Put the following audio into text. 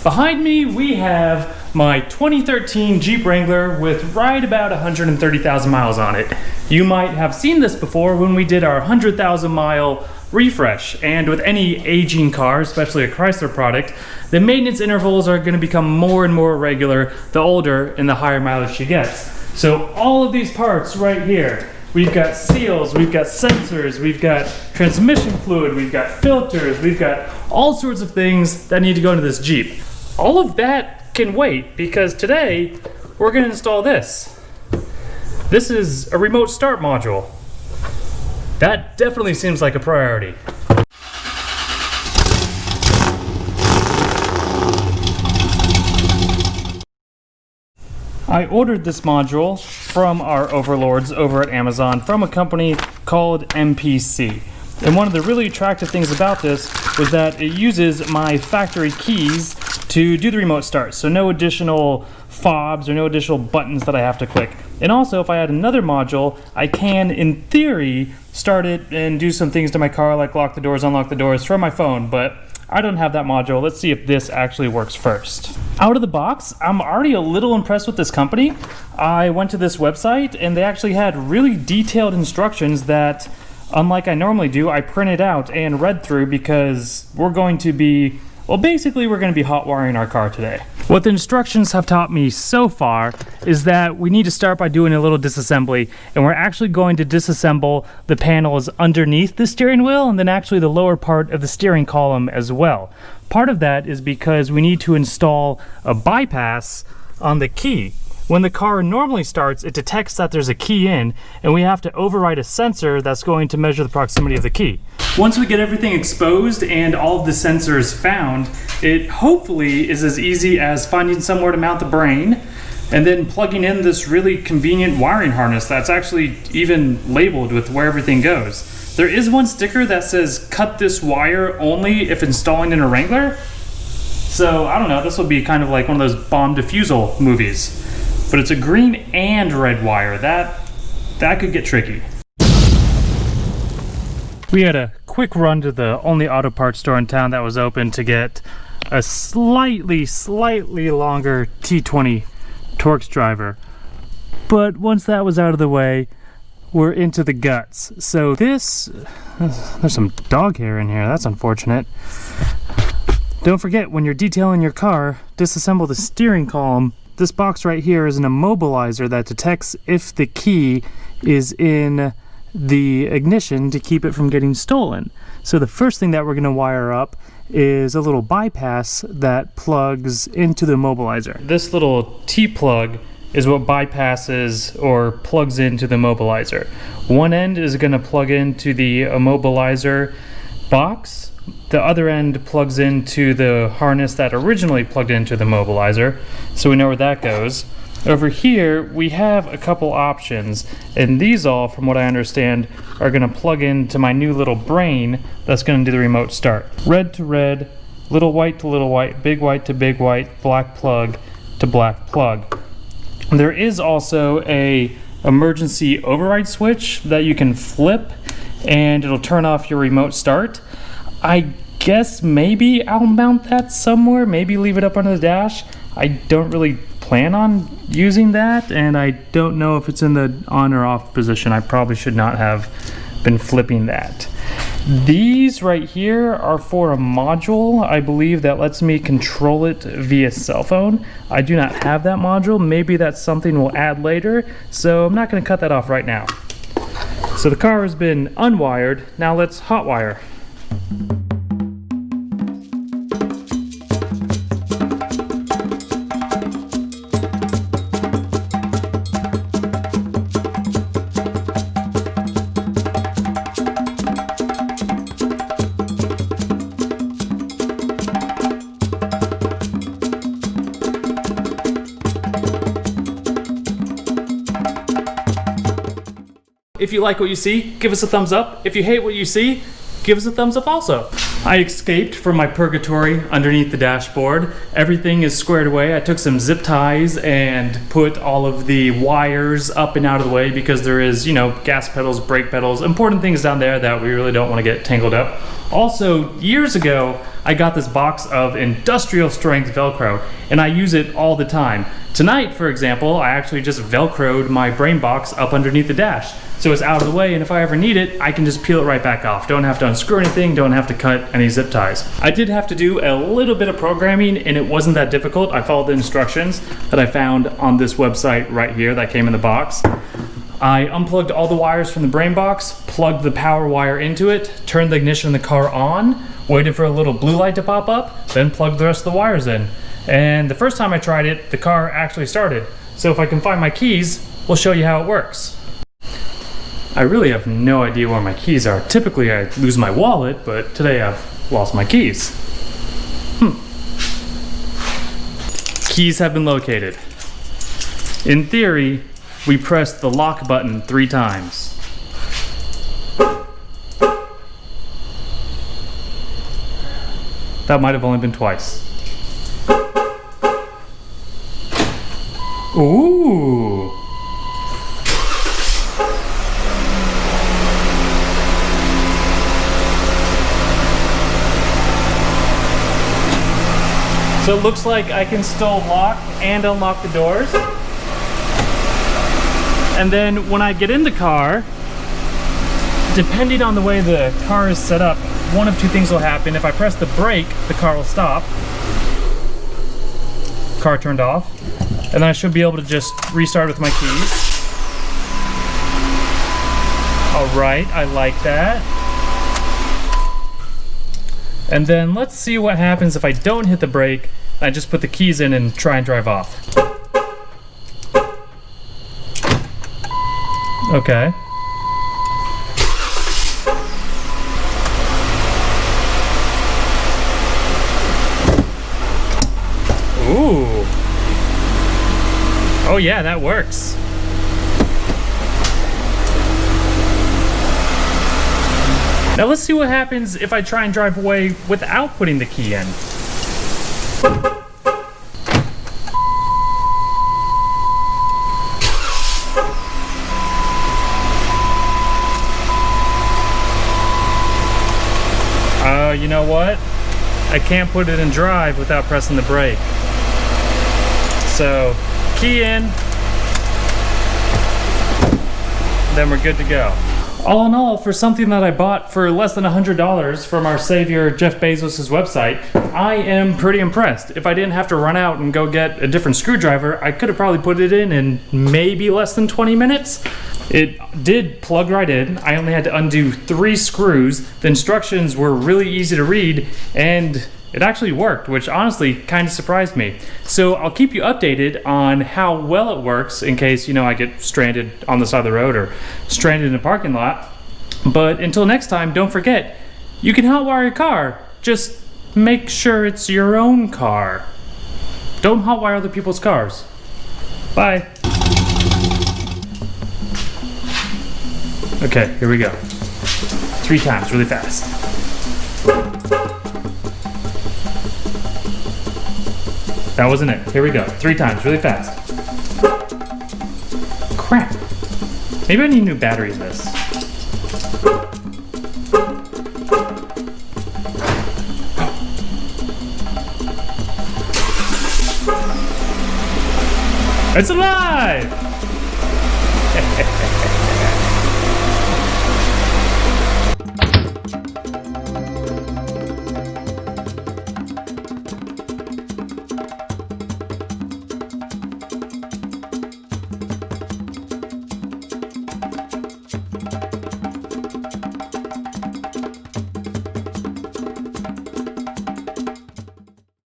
Behind me, we have my 2013 Jeep Wrangler with right about 130,000 miles on it. You might have seen this before when we did our 100,000 mile refresh. And with any aging car, especially a Chrysler product, the maintenance intervals are going to become more and more regular the older and the higher mileage she gets. So all of these parts right here, we've got seals, we've got sensors, we've got transmission fluid, we've got filters, we've got all sorts of things that need to go into this Jeep. All of that can wait because today we're going to install this. This is a remote start module. That definitely seems like a priority. I ordered this module from our overlords over at Amazon from a company called MPC. And one of the really attractive things about this was that it uses my factory keys to do the remote start. So no additional fobs or no additional buttons that I have to click. And also, if I add another module, I can, in theory, start it and do some things to my car like lock the doors, unlock the doors from my phone, but I don't have that module. Let's see if this actually works first. Out of the box, I'm already a little impressed with this company. I went to this website and they actually had really detailed instructions that, unlike I normally do, I printed out and read through because we're going to be, well, basically we're going to be hot wiring our car today. What the instructions have taught me so far is that we need to start by doing a little disassembly, and we're actually going to disassemble the panels underneath the steering wheel and then actually the lower part of the steering column as well. Part of that is because we need to install a bypass on the key. When the car normally starts, it detects that there's a key in, and we have to override a sensor that's going to measure the proximity of the key. Once we get everything exposed and all of the sensors found, it hopefully is as easy as finding somewhere to mount the brain and then plugging in this really convenient wiring harness that's actually even labeled with where everything goes. There is one sticker that says cut this wire only if installing in a Wrangler. So I don't know, this will be kind of like one of those bomb defusal movies. But it's a green and red wire. That could get tricky. We had a quick run to the only auto parts store in town that was open to get a slightly longer T20 Torx driver. But once that was out of the way, we're into the guts. So there's some dog hair in here. That's unfortunate. Don't forget, when you're detailing your car, disassemble the steering column. This box right here is an immobilizer that detects if the key is in the ignition to keep it from getting stolen. So the first thing that we're going to wire up is a little bypass that plugs into the immobilizer. This little T-plug is what bypasses or plugs into the immobilizer. One end is going to plug into the immobilizer box. The other end plugs into the harness that originally plugged into the immobilizer, so we know where that goes. Over here, we have a couple options, and these all, from what I understand, are going to plug into my new little brain that's going to do the remote start. Red to red, little white to little white, big white to big white, black plug to black plug. There is also a emergency override switch that you can flip, and it'll turn off your remote start. I guess maybe I'll mount that somewhere, maybe leave it up under the dash. I don't really plan on using that, and I don't know if it's in the on or off position. I probably should not have been flipping that. These right here are for a module, I believe, that lets me control it via cell phone. I do not have that module. Maybe that's something we'll add later, so I'm not going to cut that off right now. So the car has been unwired. Now let's hot wire. If you like what you see, give us a thumbs up. If you hate what you see, give us a thumbs up also. I escaped from my purgatory underneath the dashboard. Everything is squared away. I took some zip ties and put all of the wires up and out of the way because there is, you know, gas pedals, brake pedals, important things down there that we really don't want to get tangled up. Also, years ago, I got this box of industrial strength Velcro, and I use it all the time. Tonight, for example, I actually just Velcroed my brain box up underneath the dash, so it's out of the way, and if I ever need it, I can just peel it right back off. Don't have to unscrew anything, don't have to cut any zip ties. I did have to do a little bit of programming, and it wasn't that difficult. I followed the instructions that I found on this website right here that came in the box. I unplugged all the wires from the brain box, plugged the power wire into it, turned the ignition in the car on, waited for a little blue light to pop up, then plugged the rest of the wires in. And the first time I tried it, the car actually started. So if I can find my keys, we'll show you how it works. I really have no idea where my keys are. Typically I lose my wallet, but today I've lost my keys. Keys have been located. In theory, we press the lock button 3 times. That might have only been twice. Ooh. So it looks like I can still lock and unlock the doors. And then when I get in the car, depending on the way the car is set up, one of 2 things will happen. If I press the brake, the car will stop. Car turned off. And then I should be able to just restart with my keys. All right, I like that. And then let's see what happens if I don't hit the brake. I just put the keys in and try and drive off. Okay. Ooh. Oh yeah, that works. Now let's see what happens if I try and drive away without putting the key in. You know what? I can't put it in drive without pressing the brake. So, key in, then we're good to go. All in all, for something that I bought for less than $100 from our savior Jeff Bezos' website, I am pretty impressed. If I didn't have to run out and go get a different screwdriver, I could have probably put it in maybe less than 20 minutes. It did plug right in. I only had to undo 3 screws. The instructions were really easy to read, and it actually worked, which honestly kind of surprised me. So I'll keep you updated on how well it works in case, you know, I get stranded on the side of the road or stranded in a parking lot. But until next time, don't forget, you can hotwire your car. Just make sure it's your own car. Don't hotwire other people's cars. Bye. Okay, here we go. 3 times, really fast. That wasn't it. Here we go. 3 times, really fast. Crap. Maybe I need new batteries in this. It's alive!